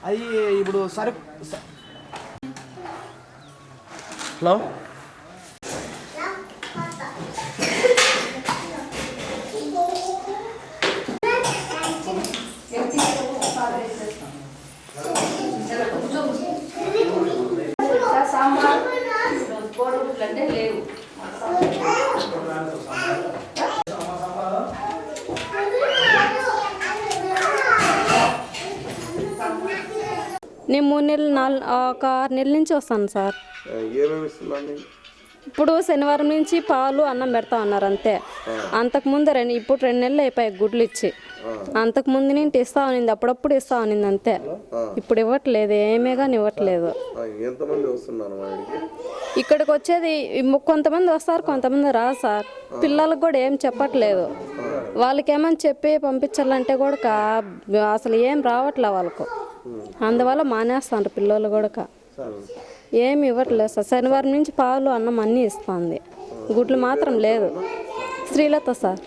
అది ఇప్పుడు సరే. హలో, నేను 3 నెలలు ఒక 6 నెలల నుంచి వస్తాను సార్. ఇప్పుడు శనివారం నుంచి పాలు అన్నం పెడతా ఉన్నారు అంతే. అంతకుముందు ఇప్పుడు 2 నెలలు అయిపోయాయి గుడ్లు ఇచ్చి. అంతకుముందు నుంచి ఇస్తా ఉన్నింది, అప్పుడప్పుడు ఇస్తా ఉన్నింది అంతే. ఇప్పుడు ఇవ్వట్లేదు, ఏమే కానీ ఇవ్వట్లేదు. ఇక్కడికి వచ్చేది కొంతమంది వస్తారు, కొంతమంది రాదు సార్. పిల్లలకు కూడా ఏం చెప్పట్లేదు. వాళ్ళకి ఏమని చెప్పి పంపించాలంటే కూడా అసలు ఏం రావట్లే వాళ్ళకు. అందువల్ల మానేస్తారు పిల్లలు కూడా. ఏమి ఇవ్వట్లేదు సార్. శనివారం నుంచి పాలు అన్నం అన్నీ ఇస్తుంది, గుడ్లు మాత్రం లేదు. శ్రీలత సార్.